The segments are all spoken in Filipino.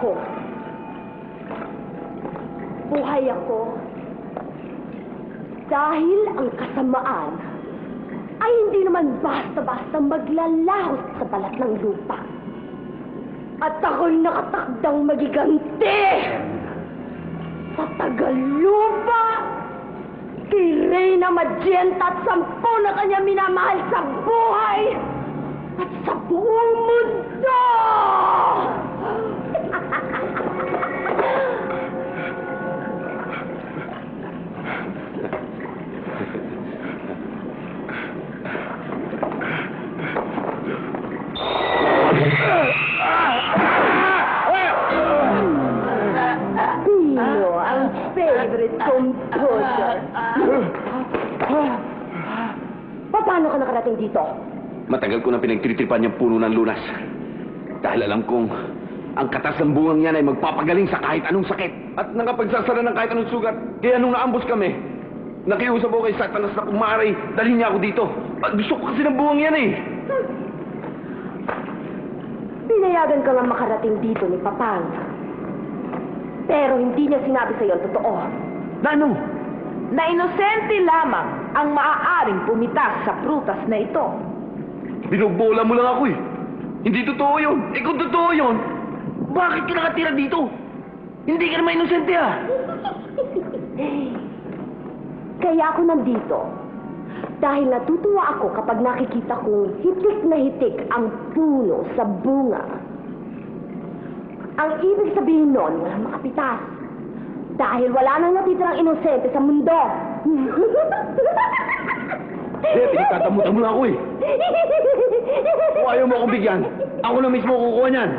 ako. Buhay ako dahil ang kasamaan ay hindi naman basta-basta maglalahos sa balat ng lupa. At ako'y nakatakdang magiganti sa Tagalupa kay Reyna Magenta at 10 na kanya minamahal sa buhay at sa buong mundo! Pino ang favorite composer. Paano ka nakarating dito? Matagal ko na pinagtritripan yung puno ng lunas. Dahil alam kong ang katas ng bungang niyan ay magpapagaling sa kahit anong sakit. At nakapagsasara ng kahit anong sugat. Kaya nung naambos kami, nakiusap ako kay Satanas na kung maaari, dalhin niya ako dito. Gusto ko kasi ng bungang yan eh. Pinayagan ka nga makarating dito ni Papang. Pero hindi niya sinabi sa'yo ang totoo. Na ano? Na inosente lamang ang maaaring pumitas sa prutas na ito. Binugbola mo lang ako eh. Hindi totoo yun. Eh kung totoo yun, bakit ka nakatira dito? Hindi ka naman inosente ah. Kaya ako nandito. Dahil natutuwa ako kapag nakikita kong hitik na hitik ang puno sa bunga. Ang ibig sabihin nun, walang makapitas. Dahil wala nang natitirang inosente sa mundo. Pinagtatamutan mo lang ako eh. Kung ayaw mo akong bigyan, ako na mismo kukuha niyan.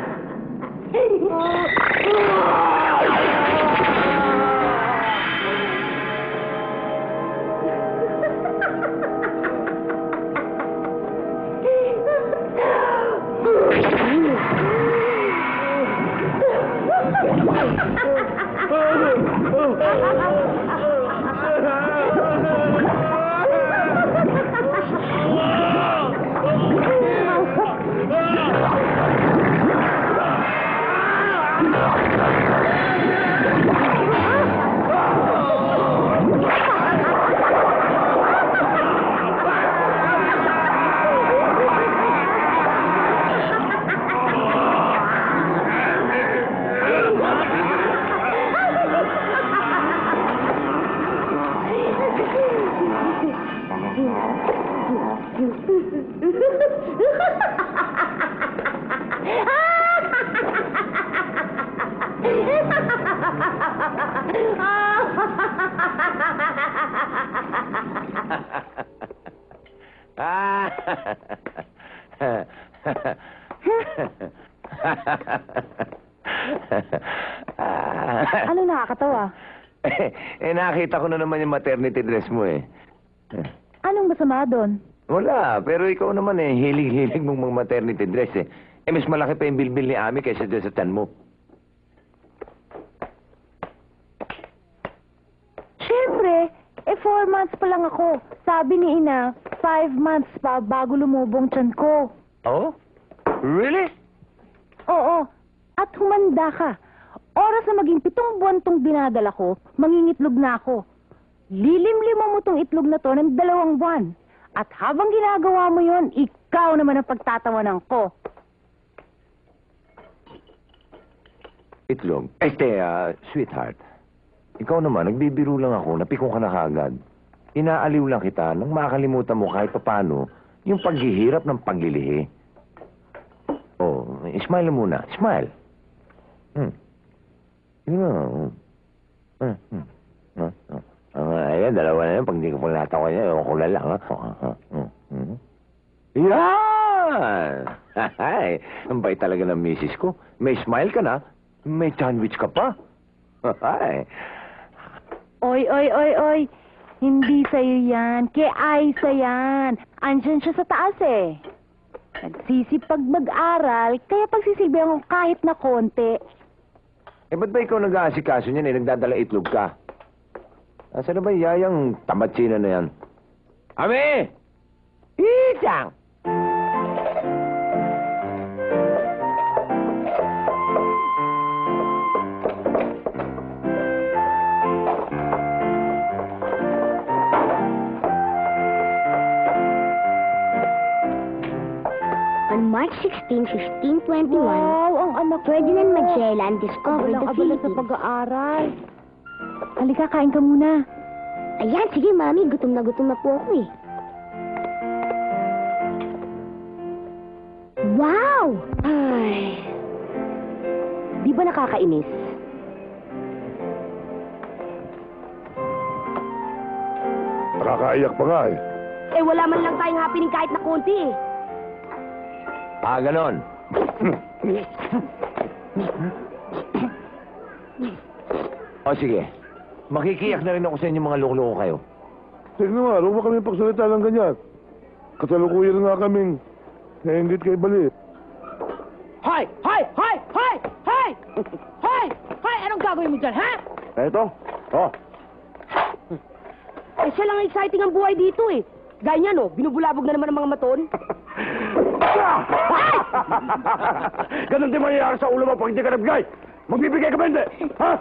Ano nakakatawa? Nakita ko na naman yung maternity dress mo eh. Anong masama doon? Wala, pero ikaw naman eh, hilig-hilig mong mga maternity dress eh. Mas malaki pa yung bilbil ni Ami kaysa dyan sa tan mo. Siyempre, 4 months pa lang ako. Sabi ni Ina, 5 months pa bago lumubong tiyan ko. Oh? Really? Oo, at humanda ka. Oras na maging 7 buwan tong dinadala ko, mangingitlog na ako. Lilimlima mo tong itlog na to ng 2 buwan. At habang ginagawa mo yon, ikaw naman ang pagtatawanan ko. Itlog. Sweetheart. Ikaw naman, nagbibiro lang ako, napikong ka na kaagad. Inaaliw lang kita nang makalimutan mo kahit papano yung paghihirap ng paglilihi. Oh, smile muna. Smile. Yun na. Ayan, 2 na yan. Pag hindi ko pang natawa niya, ewan ko lang ha. Yan! Ay, ang bait talaga ng misis ko. May smile ka na, may sandwich ka pa. Ay. Oy. Hindi sa'yo yan. Kay Aiza yan. Andyan siya sa taas eh. Nagsisipag mag-aral, kaya pagsisilbihan ko kahit na konti. Ba't ba ikaw nag-aasikaso niyan eh? Nagdadala itlog ka. Nasaan na ba yayang tamatsina na yan? Ami! Isang! March 16, 1521, Wow, ang anak ko. Ferdinand Magellan discovered Walang the abala sa Philippines. pag-aaral. Halika, kain ka muna. Ayan, sige mami, gutom na po ako eh. Wow! Ay, di ba nakakainis? Nakakaiyak pa nga eh. Eh, wala man lang tayong happening kahit na konti eh. Ganon. O sige, makikiyak na rin ako sa inyo mga loko-loko kayo. Tignan nga, huwag mo kami pagsalita ng ganyan. Kasalukuyan nga kaming nainggit kay Bali. Hoy! Hoy! Hoy! Hoy! Hoy! Hoy! Hoy! Anong gagawin mo dyan, ha? Eto, oh. Eh, siya lang exciting ang buhay dito eh. Gaya niya, no? Binubulabog na naman ang mga maton. Ganon din mangyayari sa ulo mo pag hindi ka nabigay. Magbibigay ka ba hindi? Ha?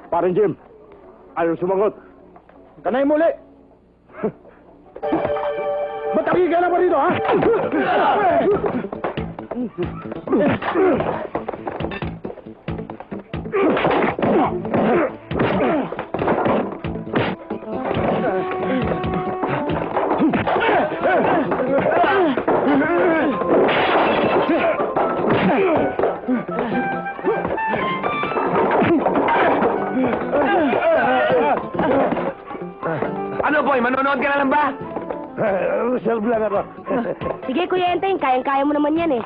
Parin Jim, ayaw sumagot. Kanay muli. Ba't ang ka na ba rito, ha? Ano, boy? Manonood ka na lang ba? Reserve lang ako. Sige, Kuya Enteng, kayang-kaya mo naman yan eh.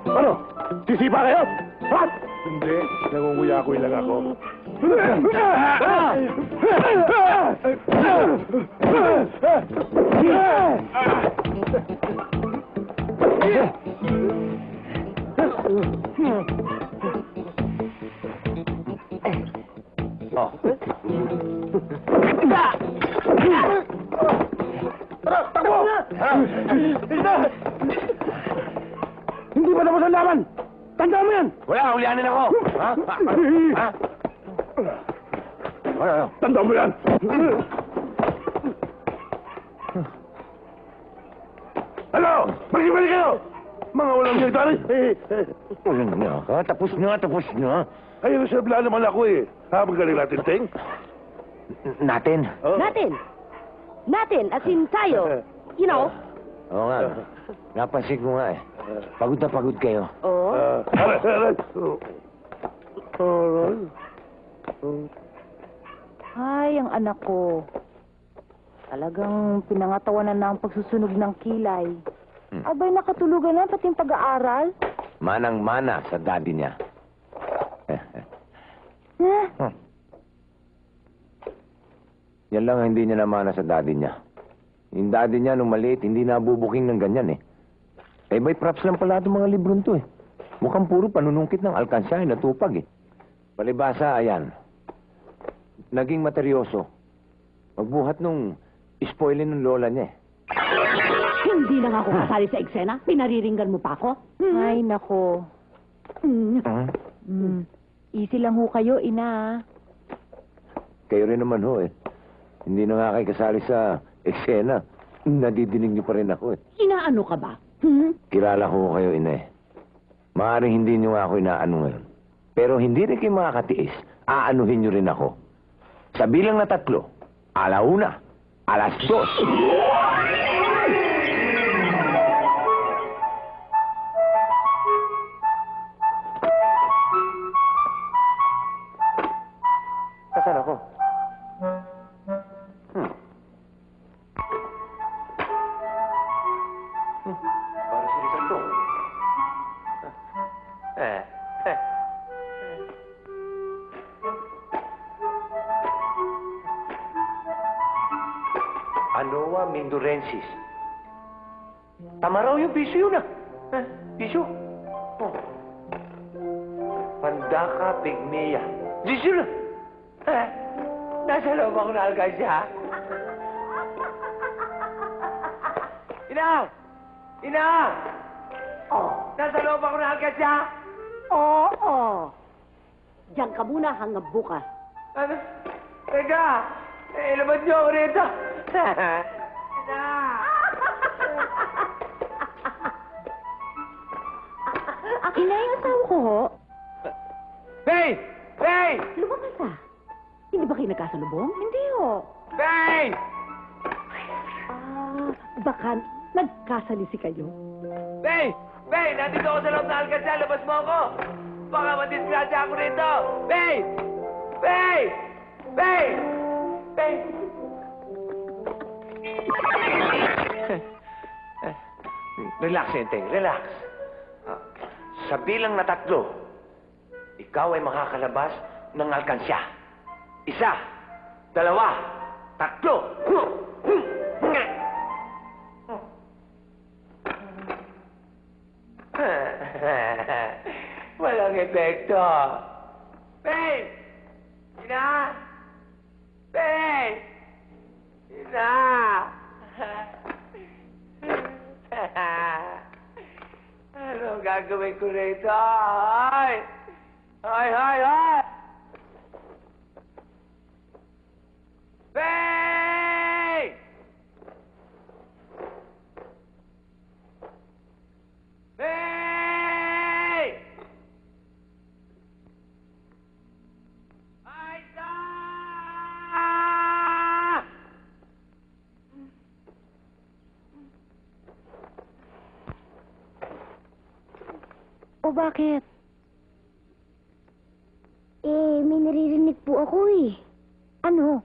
Ano? Sisipa kayo? Ha? Hindi, nangunguyakoy lang ako. Oh. Tara, takbo! Hindi pa tapos ang laban! Tandaan mo yan! Wala, hulianin ako. Ha? Ha? Ano? Tandaan mo yan! Ano? Magbibalik kayo! Mga walang niyag tari! Walang niya ka. Tapos niya. Ay, reserve lang naman ako eh. Habang galing natin, Ting. Natin. Oh. Natin, as in tayo. You know? Oo nga. Napansin ko nga eh. Pagod na pagod kayo. Oo. Aray, aray. Aray. Ay, ang anak ko. Talagang pinangatawanan na ang pagsusunog ng kilay. Abay, nakatulugan na pati yung pag-aaral. Manang-mana sa daddy niya. Ha? Yan lang ang hindi niya namana sa daddy niya. Yung daddy niya nung maliit, hindi nabubuking ng ganyan eh. Eh, may props lang pala itong mga librong to eh. Mukhang puro panunungkit ng alkansya ay natupag eh. Palibasa, ayan. Naging materyoso. Magbuhat nung spoilin ng lola niya eh. Hindi na nga ako kasali sa eksena. Pinariringgan mo pa ako. Ay, nako. Easy lang ho kayo, ina. Kayo rin naman ho eh. Hindi na nga kayo kasali sa eksena. Nadidinig niyo pa rin ako eh. Inaano ka ba? Kilala ko kayo, ina eh. Maaaring hindi niyo nga ako inaano ngayon. Pero hindi rin kayo makakatiis. Aanuhin niyo rin ako. Sa bilang na 3, 1:00, 2:00. Nasaan ako? Para si Rizal to. Anoa Mindurensis. Tama raw yung piso yun, ah. Ha? Piso? Oh. Pandaka pigmeya. Piso na. Ha? Nasa loob ako na alkansya. Ina! Ina! Oh, Nasa loob ako na alkansya. oo. Diyan ka muna hanggang bukas. Ano? Teka! Ilabas niyo ako rito. Ina! Inay, ang asawa ko ho. Bay! Bay! Lumabas ah. Hindi ba kayo nagkasalubong? Hindi ho. Bay! Baka nagkasalisi kayo. Bay! Bay! Nandito ako sa loob na alkansya. Labas mo ako. Baka madisgrasya ako rito. Bay! Bay! Bay! Bay! Relax, Enteng. Relax. Sa bilang na 3, ikaw ay makakalabas ng alkansya. 1, 2, 3. Walang epekto. Babe! Ina! Babe! Ina! Ano gagawin ko rito? Ay! Ay, ay, ay! Babe! Babe! Aisa! O bakit? May naririnig po ako eh. Ano?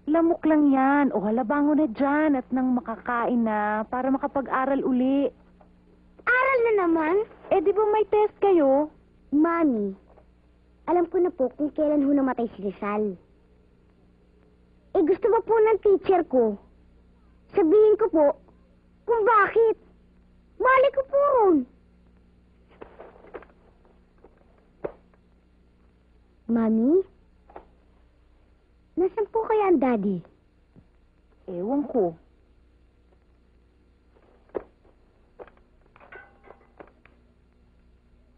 Lamok lang yan. O halabango na dyan at nang makakain na para makapag-aral uli. Aral na naman? Di ba may test kayo? Mami, alam ko na po kung kailan ho namatay si Rizal. Gusto ba po ng teacher ko? Sabihin ko po kung bakit. Mali ko po ron. Mami? Nasaan po kaya ang daddy? Ewan ko.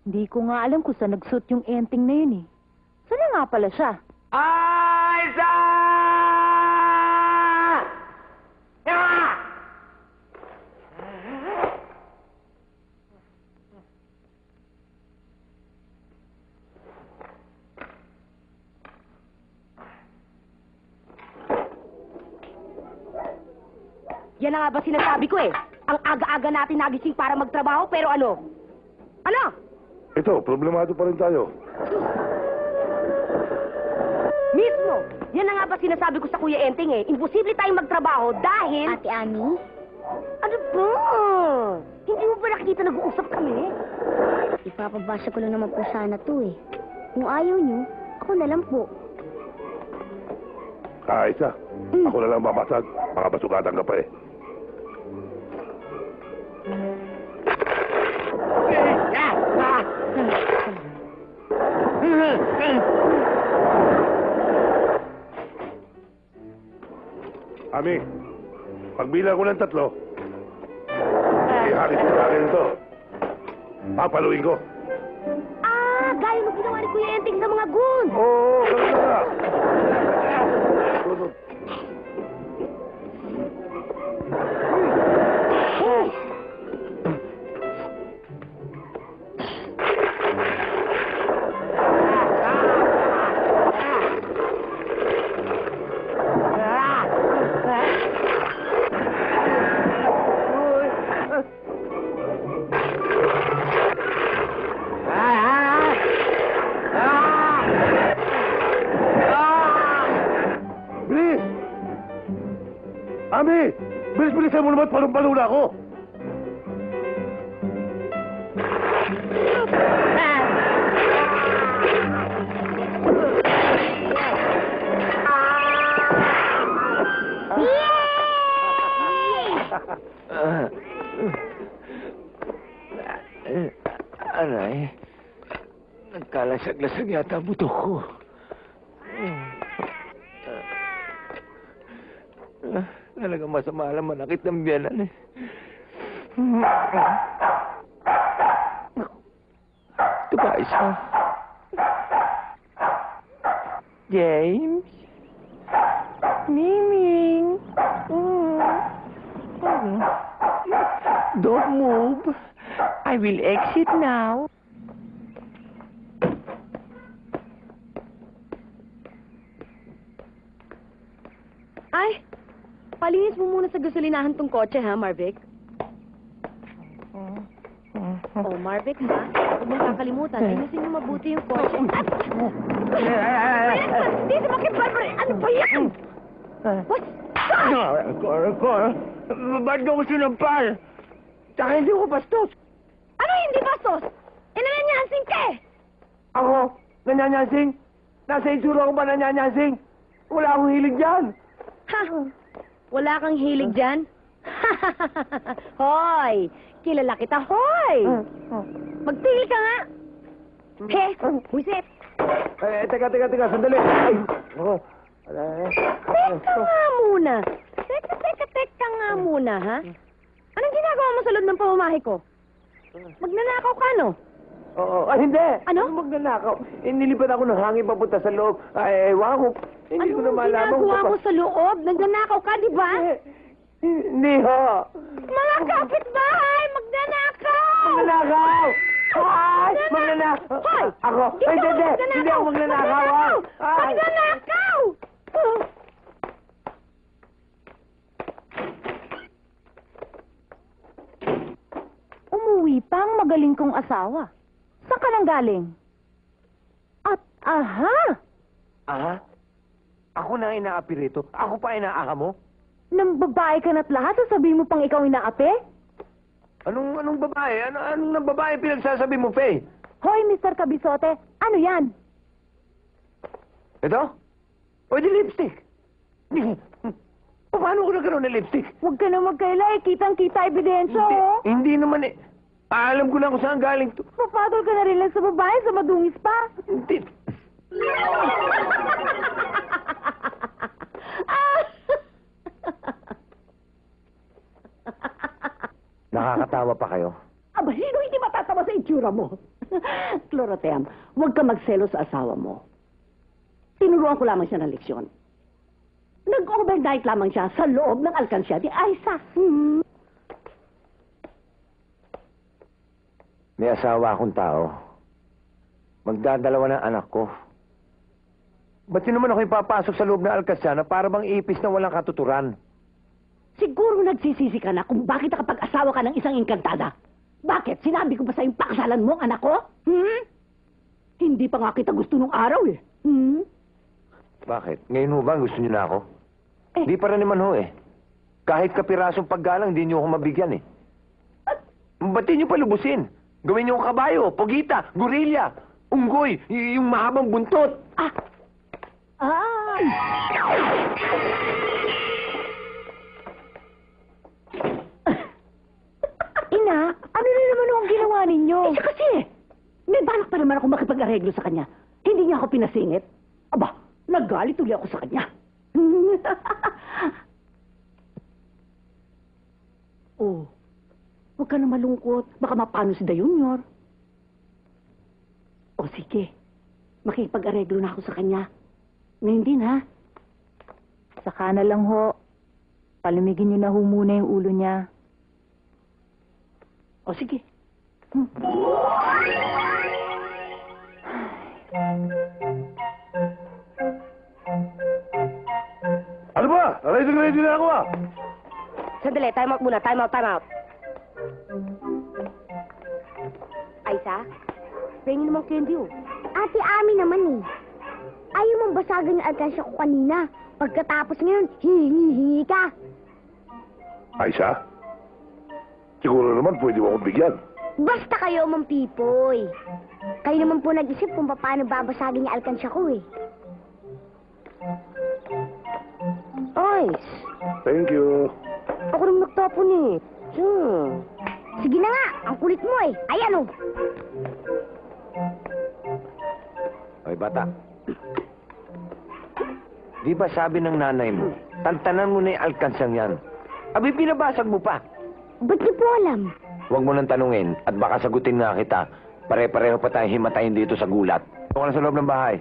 Hindi ko nga alam kung saan nagsuot yung enteng na yun eh. Saan nga pala siya? Aisa! Ah! Yan na nga ba sinasabi ko eh. Ang aga-aga natin nagising para magtrabaho, pero ano? Ano? Ito, problemado pa rin tayo. Mismo! Yan na nga ba sinasabi ko sa Kuya Enteng eh. Imposible tayong magtrabaho dahil... Ate Ami? Ano ba? Hindi mo ba nakikita nag-uusap kami? Ipapabasa ko lang naman po sana to eh. Kung ayaw niyo, ako na lang po. Isa. Ako na lang babasag. Mga basugatan ka pa eh. Ami, pagbilang ko ng 3, ihalit ko sa akin ito. Papaluin ko. Gaya mo ginawa ni Kuya Enteng sa mga goons. Oo, ganun na. Sunod. Bilis! Ami! Bilis-bilisan mo naman, palong-palo na ako! Aray, nagkalasag-lasag yata ang buto ko. Talagang masama lang manakit ng biyanan eh. Ito ba isa? James? Miming? Don't move. I will exit now. Ay, palinis mo muna sa gasolinahan tong kotse, ha, Marvick? Oh, Marvick, ha? Huwag mong kakalimutan. Ayusin mo mabuti yung kotse. Dito, makibarbara! Ano ba yan? What? Cora, ba't daw ko sinampal? Tsaka hindi ko bastos. Ano hindi bastos? Inananyansing ka eh! Ako, nanyanyansing? Nasa itsura ko ba nanyanyansing? Wala akong hilig dyan. Ha? Wala kang hilig dyan? Hoy! Kilala kita, hoy! Magtigil ka nga! He! Wisit! Teka, sandali. Ay, ako. Teka nga muna! Teka nga muna, ha? Anong ginagawa mo sa loob ng pamamahe ko? Magnanakaw ka, no? Oo, hindi. Ano? Magnanakaw. Nilipad ako ng hangin papunta sa loob. Ewan ko. Hindi ko na Anong malaman ginagawa mo sa loob? Nagnanakaw ka, di ba? Hindi ho. Mga kapitbahay! Magnanakaw! Magnanakaw! Ay! Magnanakaw! Hoy! Ako? Ay, hindi! Hindi ako magnanakaw! Ay! Magnanakaw! Umuwi pa ang magaling kong asawa. Saan ka nang galing? At aha! Aha? Ako na inaapi rito. Ako pa inaaha mo? Nang babae ka na't lahat, sasabihin mo pang ikaw inaapi? Anong babae? Anong nang babae pinagsasabi mo, Faye? Hoy, Mr. Kabisote, ano yan? Ito? O di lipstick? Paano ko nagkaroon ng lipstick? Huwag ka na magkaila eh, kitang-kita ebidensya, oh. Hindi naman eh. Alam ko na kung saan galing to. Papadol ka na rin lang sa babae, sa madungis pa. Hindi. Nakakatawa pa kayo? Aba, sino hindi matatawa sa itsura mo? Clorotem, huwag ka magselo sa asawa mo. Tinuruan ko lamang siya ng leksyon. Nag-overnight lamang siya sa loob ng alkansya di Aiza. May asawa akong tao. Magdadalawa ng anak ko. Ba't yun naman ako ipapasok sa loob ng alkansya na para bang ipis na walang katuturan? Siguro nagsisisi ka na kung bakit nakapag-asawa ka ng isang engkantada. Bakit? Sinabi ko ba sa'yong pakasalan mo ang anak ko? Hindi pa nga kita gusto nung araw eh. Bakit? Ngayon ho ba gusto niyo na ako? Eh. Di pa rin naman ho eh. Kahit kapirasong paggalang, di niyo ako mabigyan eh. Ba't di niyo palubusin? Gawin niyo ang kabayo, pogita, gorilla, unggoy, yung mahabang buntot. Ay! Ina, ano na naman ang ginawa ninyo? Eh, siya kasi, may balak pa naman ako makipag-areglo sa kanya. Hindi niya ako pinasingit. Aba, nagalit ulit ako sa kanya. Oh, huwag ka na malungkot. Baka mapano si Dayunyor. O sige, makipag-areglo na ako sa kanya. Ngayon din, ha? Saka na lang ho. Palamigin niyo na ho muna yung ulo niya. O sige. Ano ba? Ready na ako ah. Sandali, time out muna. Time out. Aiza, pengen naman candy, oh. Ate Ami naman eh. Ayaw mong basagan yung alkansya ko kanina. Pagkatapos ngayon, hihingi ka. Aisa? Siguro naman pwede mo akong bigyan. Basta kayo, Mang Pipoy. Kayo naman po nag-isip kung paano babasagin yung alkansya ko eh. Ice, Thank you. ako naman nagtapon eh. Sige na nga, ang kulit mo eh. Ayan oh. Hoy, bata. Di ba sabi ng nanay mo, tantanan mo na yung alkansang yan. Abi, pinabasag mo pa. Ba't niyo po alam? Huwag mo nang tanungin at baka sagutin nga kita. Pare-pareho pa tayong himatayin dito sa gulat. Ito ka na sa loob ng bahay.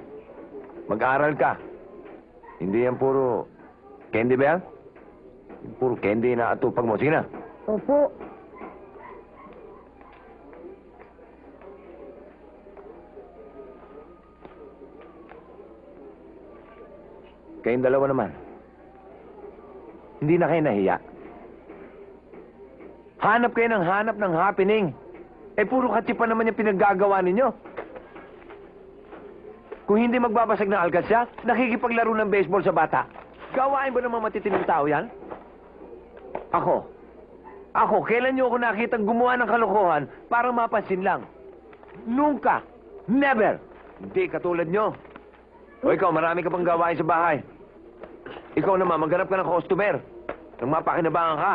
Mag-aaral ka. Hindi yan puro... Candy ba yan? Puro candy na atupag mo. Sige na. Opo. Kayong dalawa naman. Hindi na kayo nahiya. Hanap kayo ng hanap ng happening. Eh, puro katsipan naman yung pinaggagawa ninyo. Kung hindi magbabasag ng alkansya, nakikipaglaro ng baseball sa bata. Gawain ba naman matitining tao yan? Ako, kailan niyo ako nakitang gumawa ng kalokohan para mapansin lang? Nunca! Never! Hindi katulad niyo. O ikaw, marami ka pang gawain sa bahay. Ikaw naman, maghanap ka ng customer. Nang mapakinabangan ka.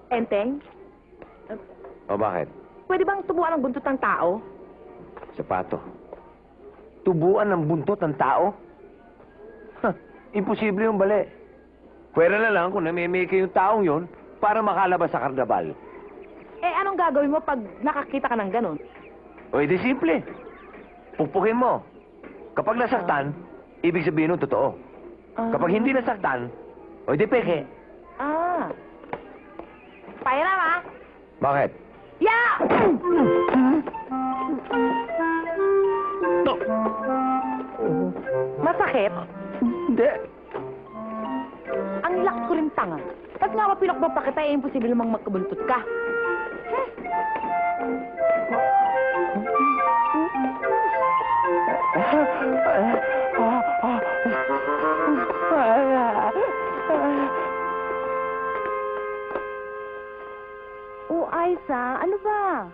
Enteng, O bakit? pwede bang tubuan ang buntot ng tao? Sapato. Tubuan ng buntot ng tao? Ha, imposible yung bali. Pwera na lang kung namimiki yung taong yun para makalabas sa karnabal. Eh, anong gagawin mo pag nakakita ka ng ganun? O di simple. Pupukin mo. Kapag nasaktan, ibig sabihin nun totoo. Kapag hindi nasaktan, o di peke. Ah. Pairam, ah. Bakit? Ya! Masakit? Hindi. Ang laki ko rin tanga. Pag nga mapinokbang pa kita, eh, imposible namang magkabuntot ka. Oh, Aiza, ano ba?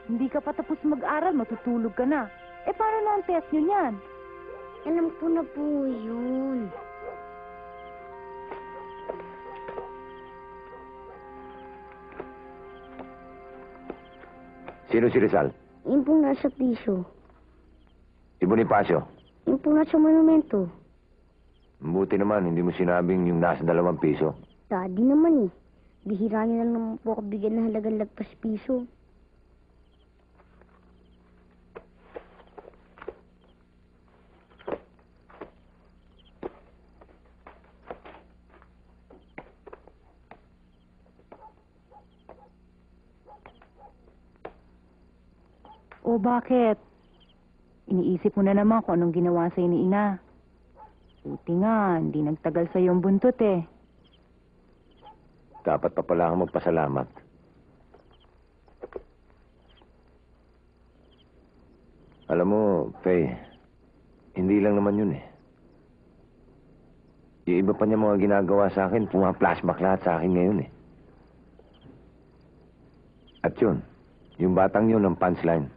Hindi ka pa tapos mag-aral, matutulog ka na. Eh, paano na ang test nyo yan? Alam ko na po yun. Sino si Rizal? Yun pong nasa piso. Si Bonifacio. Yun pong nasa monumento. Mabuti naman, hindi mo sinabing yung nasa 2 piso. Daddy naman eh. Bihira niyo lang naman po ako bigyan ng halagang lagpas piso. O bakit? Iniisip mo na naman kung anong ginawa sa'yo ni Ina. Buti nga, hindi nagtagal sa iyong buntot eh. Dapat pa pala akong magpasalamat. Alam mo, Faye, hindi lang naman yun eh. Yung iba pa niya mga ginagawa sa akin, pumaplasmak lahat sa akin ngayon eh. At yun, yung batang yun ng punchline.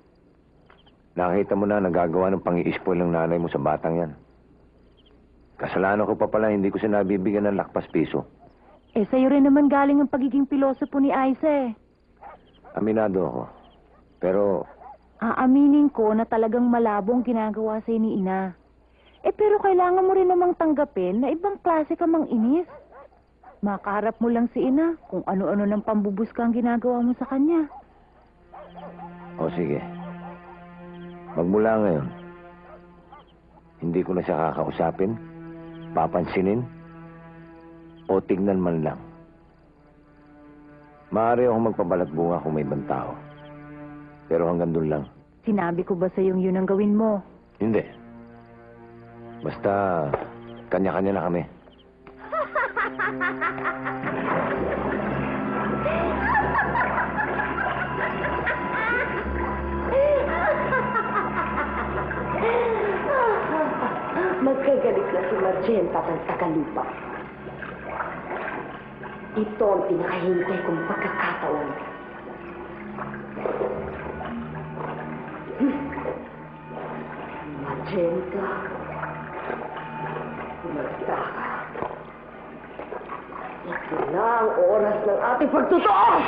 Nakita mo na nagagawa ng pang-i-spoil ng nanay mo sa batang yan. Kasalanan ko pa pala, hindi ko siya nabibigyan ng lakpas piso. Eh, sa'yo rin naman galing ang pagiging pilosopo ni Aiza eh. Aminado ako. Pero, Aaminin ko na talagang malabo ang ginagawa sa'yo ni Ina. Eh, pero kailangan mo rin namang tanggapin na ibang klase ka mang inis. Makaharap mo lang si Ina kung ano-ano ng pambubuska ang ginagawa mo sa kanya. o sige. Magmula ngayon, hindi ko na siya kakausapin, papansinin, o tignan man lang. Maaari akong magpabalatbunga kung may ibang tao. Pero hanggang doon lang. Sinabi ko ba sa'yong yun ang gawin mo? Hindi. Basta, kanya-kanya na kami. Magkagalit na si Margenta ng Tagalupa. Ito ang pinakahintay kong pagkakataon. Magenta, kumagta ka. Ito na ang oras ng ating pagtotoo!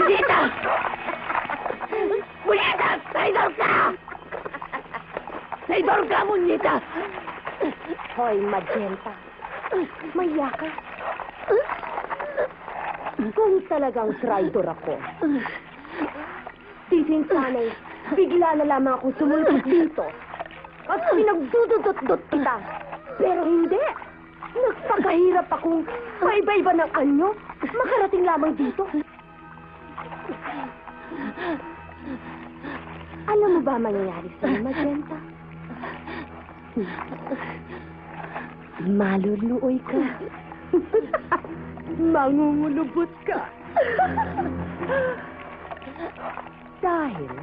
Nita! Nita! Traidor ka! Traidor ka, Nita! Hoy, Magenta. Maya ka. Kung talagang traitor ako, titing sanay, bigla na lamang ako sumunod dito at pinagdududot-dot kita. Pero hindi. Nagpakahirap akong paiba-iba ng anyo, makarating lamang dito. Alam mo ba mangyayari sa'yo, Magenta? Maluluoy ka. Mangungulubot ka. Dahil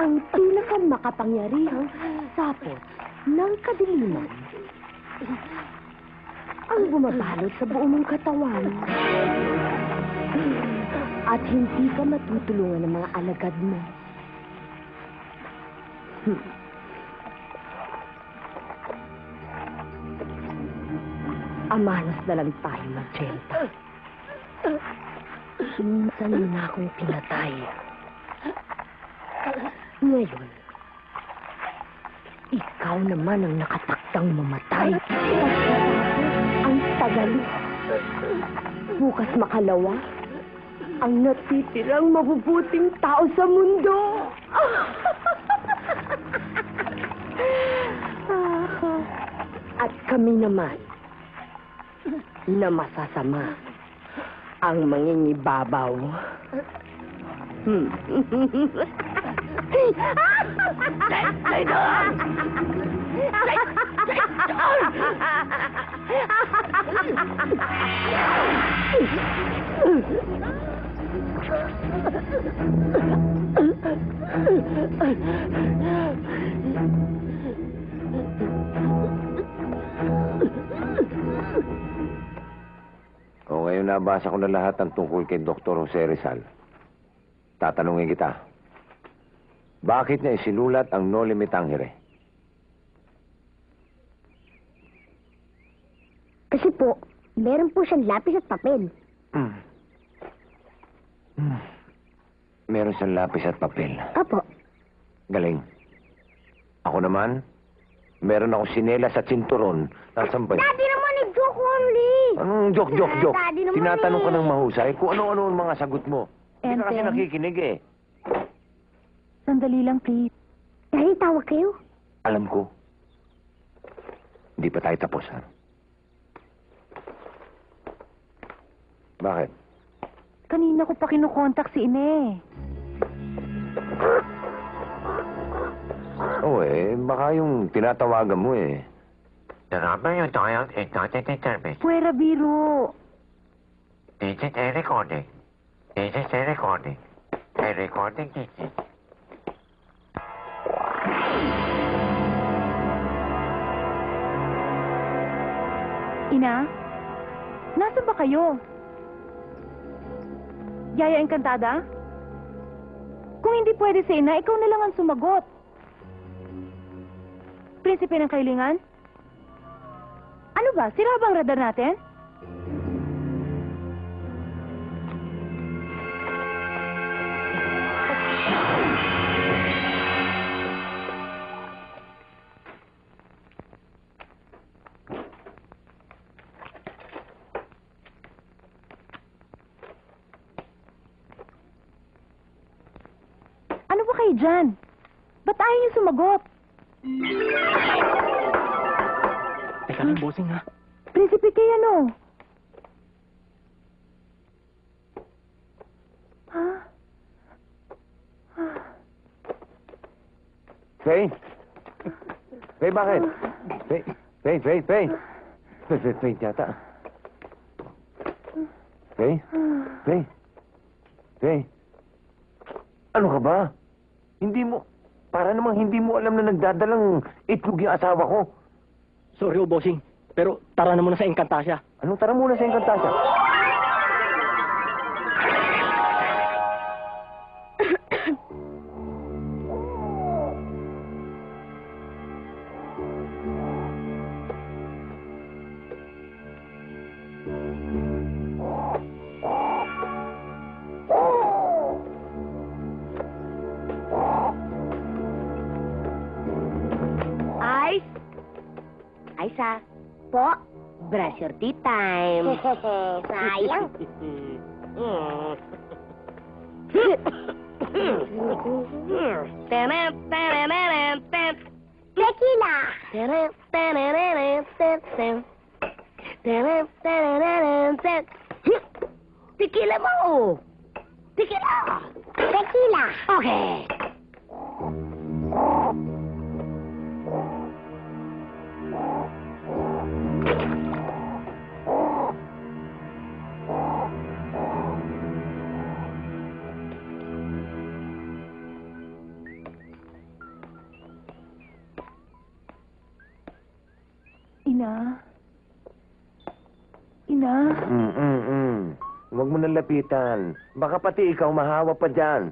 ang pinakamakapangyarihang sapot ng kadiliman ang bumabalot sa buong mong katawan. At hindi ka matutulungan ng mga alagad mo. Amanos na lang tayo, Magenta. Minsan mo na akong pinatay. Ngayon, ikaw naman ang nakatakdang mamatay. Ang tagal. Bukas makalawa, ang natitirang mabubuting tao sa mundo. At kami naman, na masasama ang mangingibabaw. Traidor! O ngayon nabasa ko na lahat ng tungkol kay Dr. Jose Rizal. Tatanungin kita. Bakit niya isinulat ang No Limit Tangere? Kasi po, meron po siyang lapis at papel. Meron siyang lapis at papel. Opo. Galing. Ako naman, Meron akong sinela sa cinturon. Nasaan ba? Daddy naman, nag-joke only. Anong joke? Daddy naman Tinatanong ko eh. ng mahusay kung ano-ano ang mga sagot mo. Hindi ka kasi Enteng. nakikinig eh. Sandali lang, please. Daddy, tawag kayo. Alam ko. Hindi pa tayo tapos, ha? Bakit? Kanina ko pa kinukontak si Ine. Oo baka yung tinatawagan mo eh. The number you dialed is not in service. Fuera biro. This is a recording. This is a recording. A recording this is. Ina? Nasaan ba kayo? Yaya Encantada? Kung hindi pwede sa ina, ikaw na lang ang sumagot. Prinsipe ng Kailingan? Ano ba? Sira ba ang radar natin? Ano ba kayo dyan? Ba't ayaw niyo sumagot? Teka lang, bossing ha. Prinsipe kayo ano? Ha? Faye? Faye, bakit? Faye? Faye yata. Faye? Faye? Ano ka ba? Para namang hindi mo alam na nagdadalang itlog yung asawa ko. Sorry bossing. Pero tara na muna sa Encantasia. Anong tara muna sa Encantasia? Aisa. Po. Brush your teeth time. Sayang. Tequila. Tequila mo. Tequila. Tequila. Okay. Ina? Ina? Huwag mo nang lapitan. Baka pati ikaw mahawa pa dyan.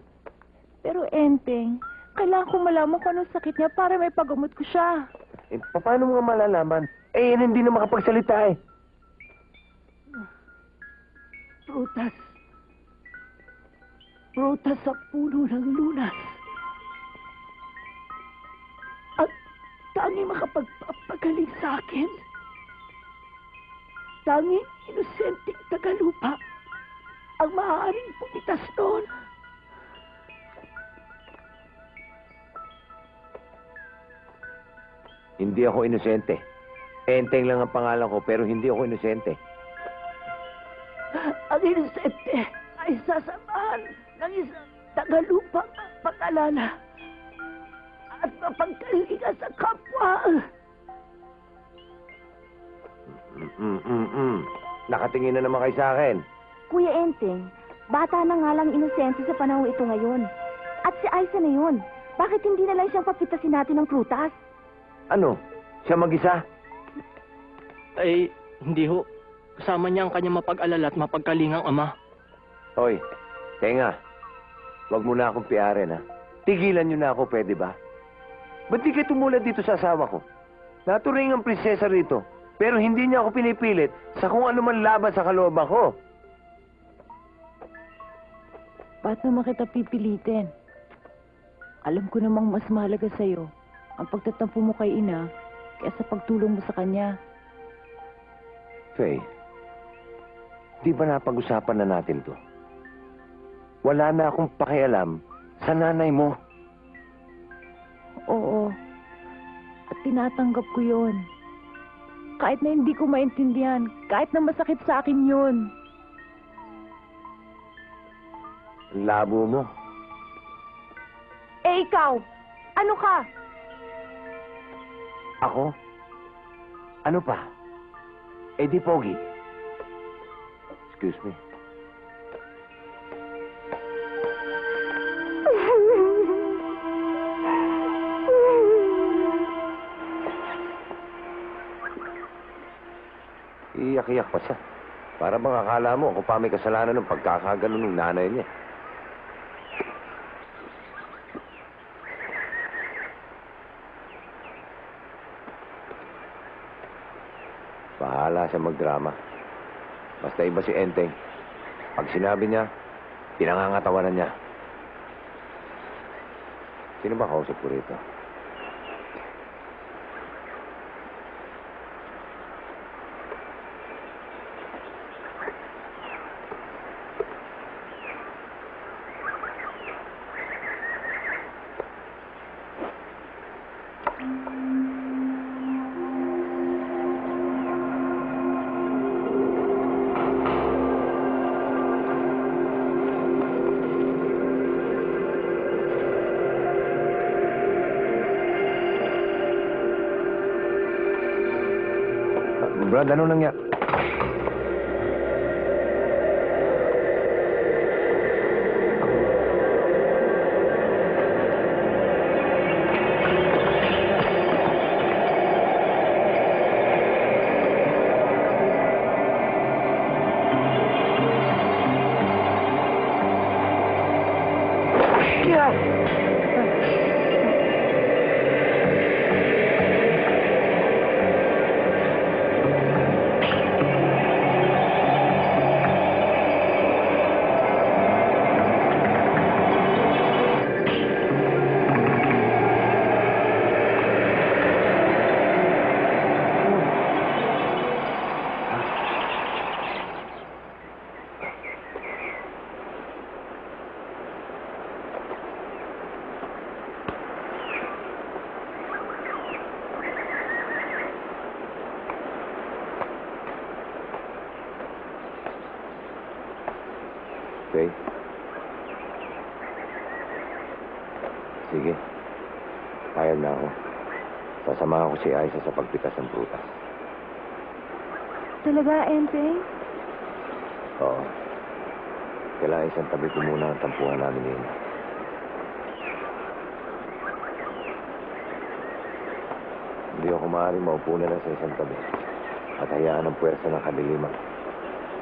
Pero Enteng, kailangan ko malaman kung anong sakit niya para may pagamot ko siya. Eh, paano mo nga malalaman? Eh, yan hindi na makapagsalita eh. Prutas. Prutas sa puno ng lunas. At tanging makapagpapagaling sa akin. Tanging inosenteng tagalupa ang maaaring pumitas doon. Hindi ako inosente. Enteng lang ang pangalan ko, pero hindi ako inosente. Ang inosente ay sasamahan ng isang tagalupang pag-alala at mapagkalinga sa kapwa. Nakatingin na naman kayo sa akin. Kuya Enteng, bata na nga lang inosente sa panahon ito ngayon. At si Aisa na yun. Bakit hindi na lang siyang papitasin natin ng prutas? Ano? Siya mag-isa? Ay, hindi ho. Kasama niya ang kanyang mapag-alala at mapagkalingang ama. Hoy, tenga. Huwag mo na akong piyarin, ha? Tigilan niyo na ako, pwede ba? Ba't di kayo tumulad dito sa asawa ko? Naturing ang prinsesa rito, pero hindi niya ako pinipilit sa kung ano man laban sa kalooban ko. Ba't naman kita pipilitin? Alam ko namang mas mahalaga sa'yo ang pagtatampo mo kay Ina kaysa pagtulong mo sa kanya. Faye, di ba napag-usapan na natin to? Wala na akong pakialam sa nanay mo. Oo. At tinatanggap ko yun. Kahit na hindi ko maintindihan, kahit na masakit sa akin yun. Ang labo mo. Eh ikaw, ano ka? Ako? Ano pa? Eh di pogi. Excuse me. Iyak-iyak pa siya. Para bang akala mo ako pa may kasalanan ng pagkakagano ng nanay niya. Bahala siya magdrama. Basta iba si Enteng. Pag sinabi niya, pinangangatawanan niya. Sino ba kausap ko rito? Brad, ano nangyari? Okay. Sige. Payag na ako. Sasamahan ko si Aiza sa pagpitas ng prutas. Talaga, Enteng? Oo. Kailangan isang tabi ko muna ang tampuhan namin ngayon. Hindi ako maaaring maupo na lang sa isang tabi at hayaan ang puwersa ng kadiliman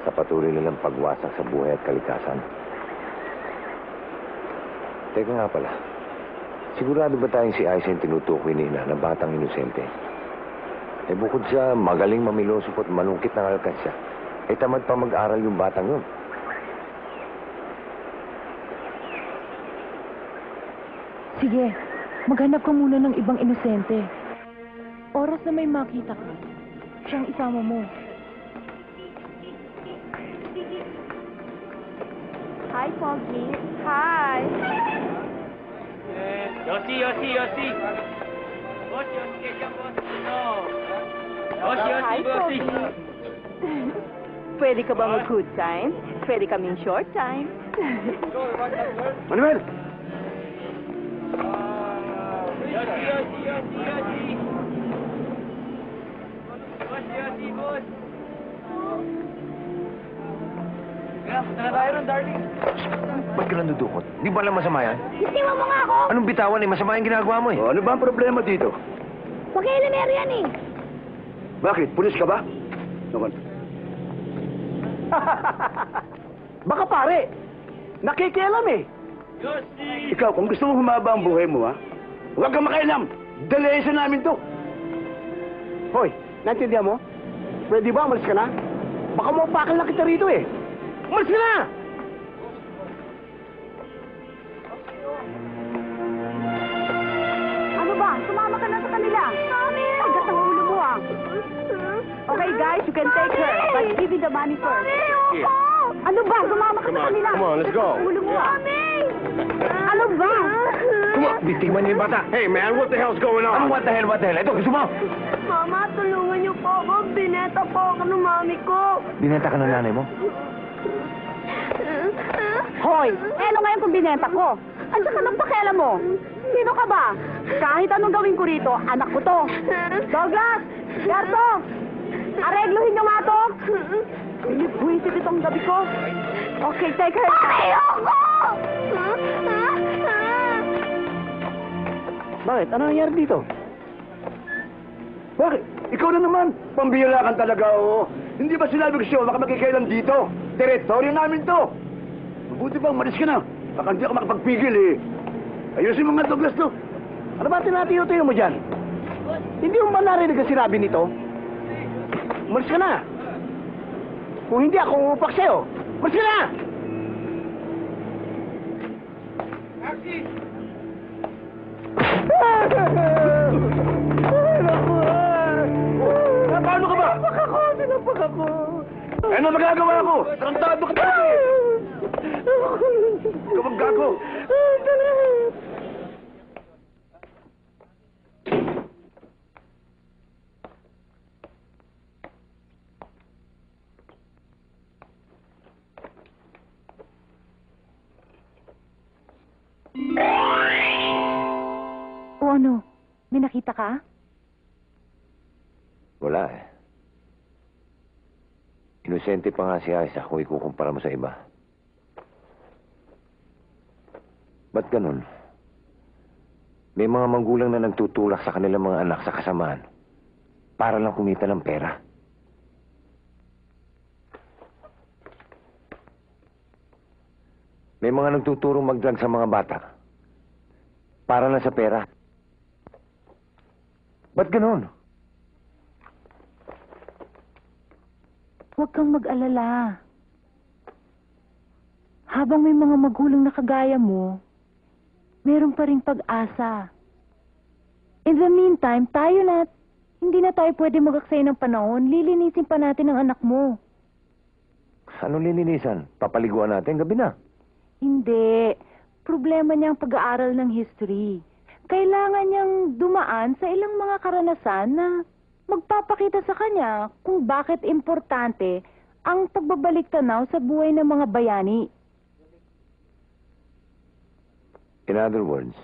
sa patuloy nilang pagwasak sa buhay at kalikasan. Teka nga pala, sigurado ba tayong si Aiza yung tinutukoy ni Ina na batang inosente? Eh bukod sa magaling mamiloso at malungkit ng alkansya, eh tamad pa mag-aral yung batang yun. Sige, maghanap ka muna ng ibang inosente. Oras na may makita ka, siyang isama mo. Hi, Pogi. Hi. Yossi, Yossi, Yossi. Boss, Yossi, kaya dyan, boss. No. Boss, Yossi, Yossi. Pwede ka ba mag-good time? Pwede kaming short time. Manuel! Yossi, Yossi, Yossi, Yossi. Boss, Yossi, boss. Kaya, punta na tayo ron, darling. Ba't ka nandudukot? Di ba lang masama yan? Istiwa mo nga ako! Anong bitawan eh? Masama yung ginagawa mo eh. Ano ba ang problema dito? Pakialamero yan eh. Bakit? Pulis ka ba? Naman. Baka pare, nakikialam eh. Yossi! Ikaw, kung gusto mo humaba ang buhay mo, ha? Huwag kang makialam. Dalayan sa namin to. Hoy, naintindihan mo? Pwede ba umalis ka na? Baka maupakal na kita rito eh. Umalis ka na! Ano ba? Sumama ka na sa kanila. Mami! Tagat ang Okay, guys, you can take her. But give me the money first. Ano ba? Sumama ka sa kanila. Come on, let's go. Ulo mo ah. Ano ba? Come on, bitingman niyo yung bata. Hey, man, what the hell's going Ano, on? what the hell? Ito, gusto mo? Mama, tulungan niyo po ako. Bineta po ako ng mami ko. Binenta ka ng nanay mo? Hoy, ano ngayon kung binenta ko? At saka nang pakialam mo? Sino ka ba? Kahit anong gawin ko rito, anak ko to. Douglas! Garto! Aregluhin niyo nga to! Buwisit itong gabi ko. Okay, take her. Ayoko! Bakit? Ano nangyari dito? Bakit? Ikaw na naman. Pambihira ka talaga, oo. Hindi ba sinabi ko sa'yo, baka makikailan dito? Teritoryo namin to. Mabuti bang malis ka na. Baka hindi ako makapagpigil eh. Ayusin mo nga, Douglas, to. Ano ba tinatiyo-tiyo mo dyan? Hindi mo ba narinig ang sinabi nito? Malis ka na. Kung hindi ako upak sa'yo, malis ka na! Paano ka ba? Sinapak ako. Ano magagawa ko? Tarantado ka tayo eh. Kapag gago. O ano, may nakita ka? Wala eh. Inosente pa nga si Aiza kung ikukumpara mo sa iba. Ba't ganun? May mga manggulang na nagtutulak sa kanilang mga anak sa kasamaan para lang kumita ng pera. May mga nagtuturong mag-drug sa mga bata para lang sa pera. Ba't ganun? Huwag kang mag-alala. Habang may mga magulang na kagaya mo, meron pa rin pag-asa. In the meantime, hindi na tayo pwede mag-aksaya ng panahon. Lilinisin pa natin ang anak mo. Anong lilinisan? Papaliguan natin gabi na. Hindi. Problema niya ang pag-aaral ng history. Kailangan niyang dumaan sa ilang mga karanasan na magpapakita sa kanya kung bakit importante ang pagbabalik tanaw sa buhay ng mga bayani. In other words,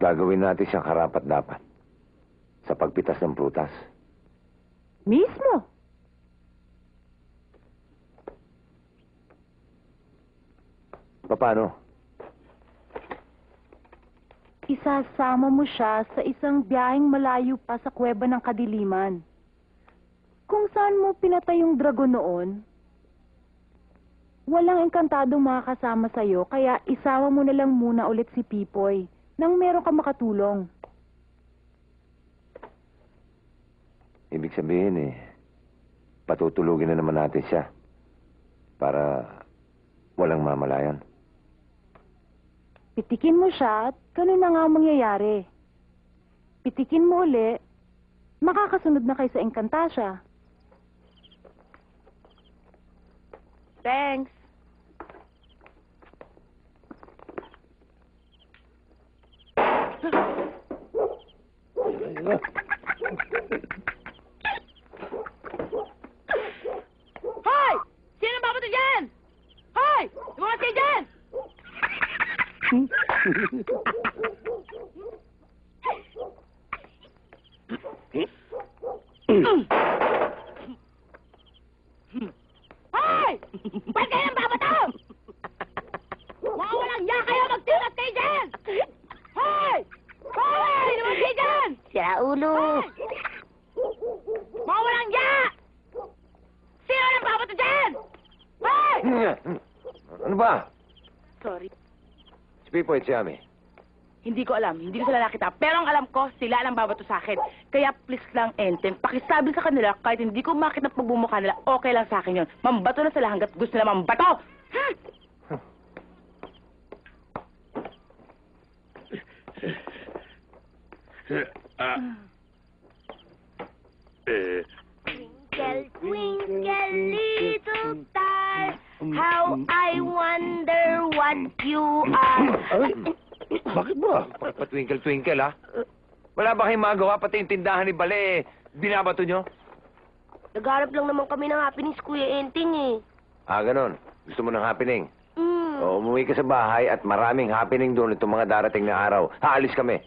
gagawin natin siyang karapat-dapat sa pagpitas ng prutas. Mismo. Paano? Isasama mo siya sa isang biyaheng malayo pa sa kuweba ng kadiliman. Kung saan mo pinatay yung dragon noon, walang engkantadong makakasama sa'yo, kaya isama mo na lang muna ulit si Pipoy nang meron ka makatulong. Ibig sabihin patutulugin na naman natin siya para walang mamalayan. Pitikin mo siya at ganun na nga ang mangyayari. Pitikin mo uli, makakasunod na kayo sa Encantasia. Thanks. Hoy! Sino ang babato dyan? Hoy! Lumakas kayo dyan! Hoy! Ba't kayo ang babato? Mga walang ya kayo! Magtilat kayo dyan! Hoy! Hoy! Lumakas kayo dyan! Sira ulo. Mga walang ya! Sino ang babato dyan? Hoy! Ano ba? Sorry. Si Pipoy at si Ami. Hindi ko alam. Hindi ko sila nakita. Pero ang alam ko, sila lang babato sa akin. Kaya please lang, Enten, pakisabi sa kanila kahit hindi ko makita ng pagbumukha nila, okay lang sa akin yun. Mambato na sila hanggat gusto nila mambato! Twinkle, twinkle, little star, how I wonder what you are. Ay, bakit ba? Pa-twinkle-twinkle, ha? Wala ba kayong magawa? Pati yung tindahan ni Bale, binabato nyo? Nagharap lang naman kami ng happenings, Kuya Enteng eh. Ah, ganon. Gusto mo ng happening? Mm. O, umuwi ka sa bahay at maraming happening doon itong mga darating na araw. Haalis kami.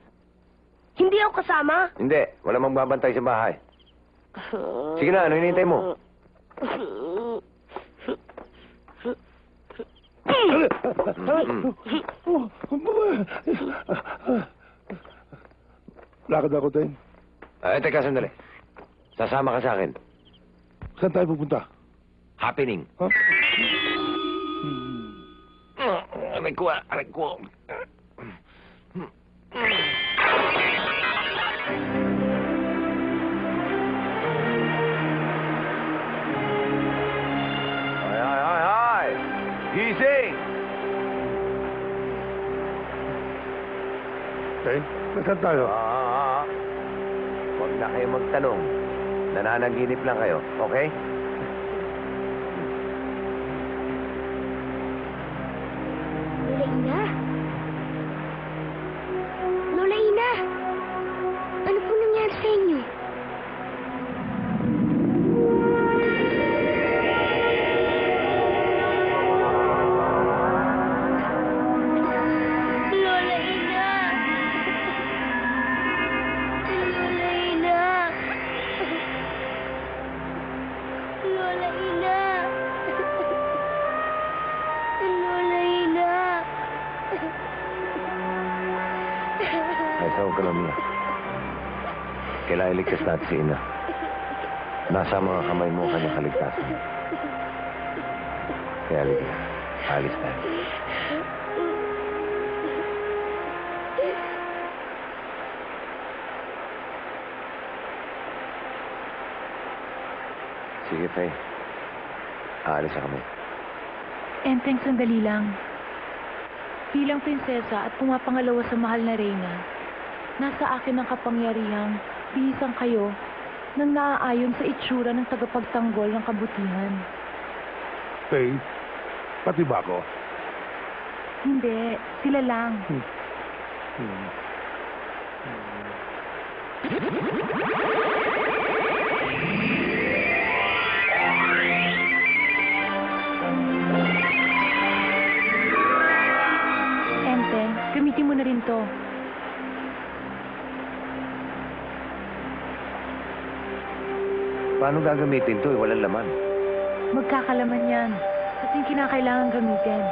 Hindi ako kasama. Hindi, wala magbabantay sa bahay. Sige na, ano hinihintay mo? Lakad ako, Teng. Ay, teka, sandali. Sasama ka sa akin. Saan tayo pupunta? Happening. Ha? Aray ko, aray ko. Ay! Gising! Teng, nasaan tayo? Huwag na kayo magtanong. Nananaginip lang kayo, okay? Lola Ina? Lola Ina? Ano po nangyari sa inyo? Lola Ina! Lola Ina! Lola Ina! Lola Ina! Ay, sa huwag ka lang niya. Kailangan iligtas natin si Ina. Nasa mga kamay mo ang kanyang kaligtasan. Kaya halika na. Alis tayo. Sige, Faye. Aalis na kami. Enteng, sandali lang. Bilang prinsesa at pumapangalawa sa mahal na reyna, nasa akin ang kapangyarihang bihisang kayo nang naaayon sa itsura ng tagapagtanggol ng kabutihan. Teng, pati ba ako? Hindi, sila lang. Enteng, gamitin mo na rin to. Paano gagamitin to? Walang laman. Magkakalaman yan. At yung kinakailangan gamitin.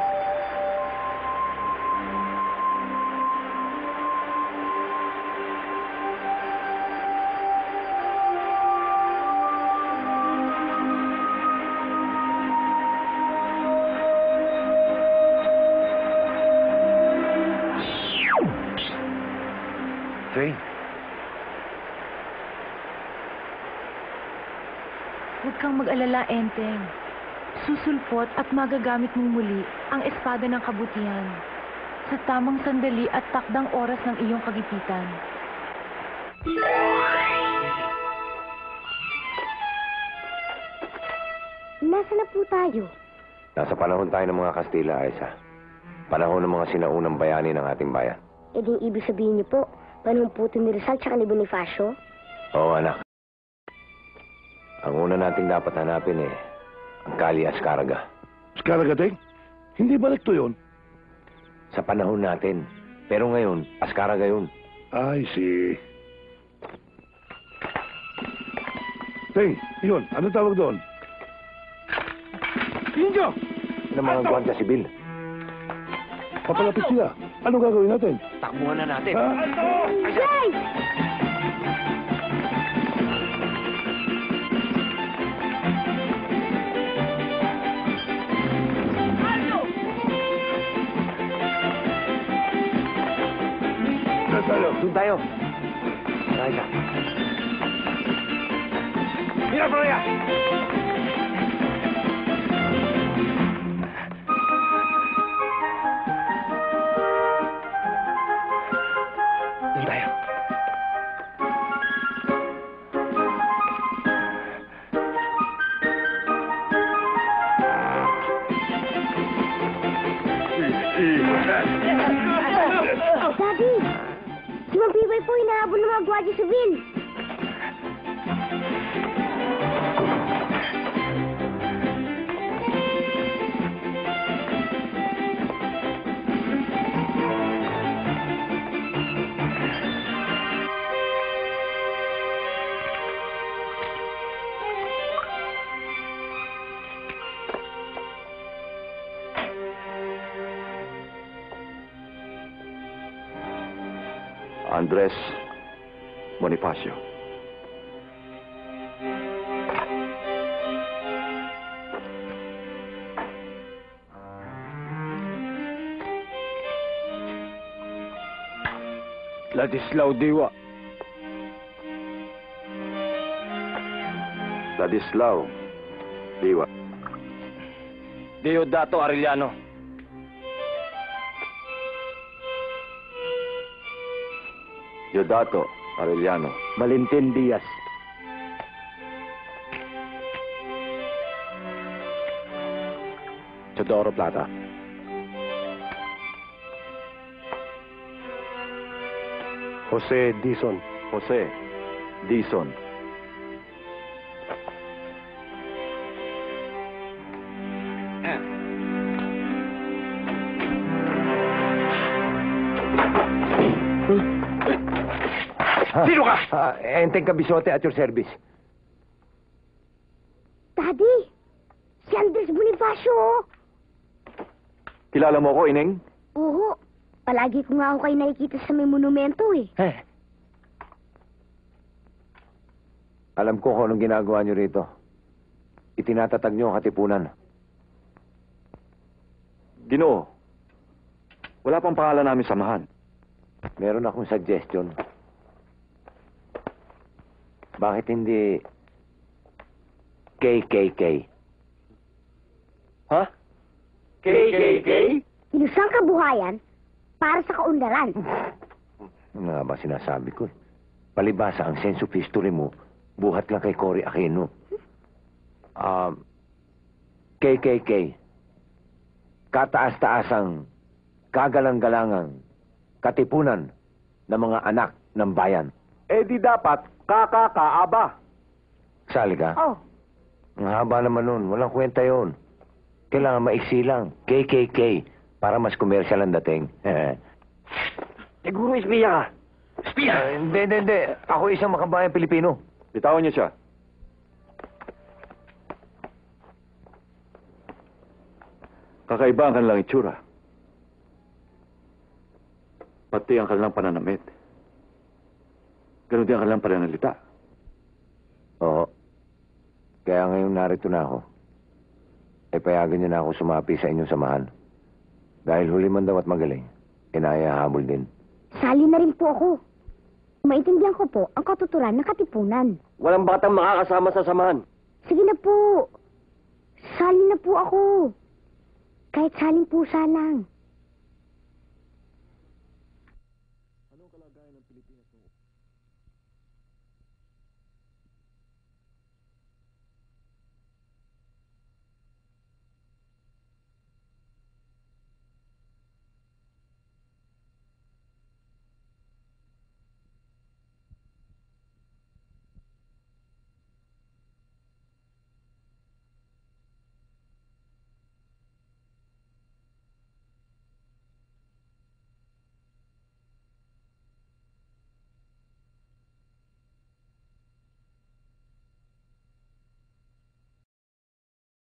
Faye, Huwag kang mag-alala, Enteng. Susulpot at magagamit mong muli ang espada ng kabutihan sa tamang sandali at takdang oras ng iyong kagipitan. Nasaan na po tayo? nasa panahon tayo ng mga Kastila, Aisa. Panahon ng mga sinaunang bayani ng ating bayan. E di ibig sabihin niyo po, panahon po ito ni Rizal tsaka ni Bonifacio? Oo, anak. Ang una nating dapat hanapin ang Kali Ascaraga. Skaraga, Teng? Hindi balik to yun? Sa panahon natin. Pero ngayon, Ascaraga yun. I see. Teng, yun. Ano tawag doon? Indio! Ng mga Guardia Civil. Papalapit sila. Ano gagawin natin? Takbuhan na natin. Ha? Jay! Doon tayo. Sakay ka. Mira, Floria! Doon tayo. Gwardiya Civil. Andres Bonifacio. Ladislao Diwa. Ladislao Diwa. Deodato Arellano. Diodato Arellano. Valentin Diaz. Teodoro Plata. Jose Dizon. Jose Dizon. Sino ka? Enteng Kabisote at your service. Daddy, si Andres Bonifacio. Kilala mo ko, Ineng? Oo, palagi ko nga ako kayo nakikita sa may monumento eh. Alam ko kung anong ginagawa niyo rito. Itinatatag niyo ang katipunan. Ginoo, wala pang pangalan namin samahan. Meron akong suggestion. Bakit hindi KKK? Ha? KKK? Ilusang kabuhayan para sa kaunlaran. Ano nga ba sinasabi ko? Palibasa ang sense of history mo, buhat lang kay Cory Aquino. KKK. Kataas-taasang, kagalang-galangang, katipunan ng mga anak ng bayan. Eh di dapat kakakaaba. Sali ka? Oh, Ang haba naman nun. Walang kwenta yun. Kailangan maiksi lang. KKK. Para mas komersyal ang dating. Siguro espiya ka. Hindi. Ako isang makabayang Pilipino. Bitawan niyo siya. Kakaiba ang kanilang itsura. Pati ang kanilang pananamit. Ganon din ang kanilang pananalita. Oo. Kaya ngayon narito na ako. E payagan niyo na ako sumapi sa inyong samahan. Dahil huli man daw at magaling, inayahabol din. sali na rin po ako. Maintindihan ko po ang katuturan ng katipunan. Walang batang makakasama sa samahan. Sige na po. Sali na po ako. Kahit saling pusa lang.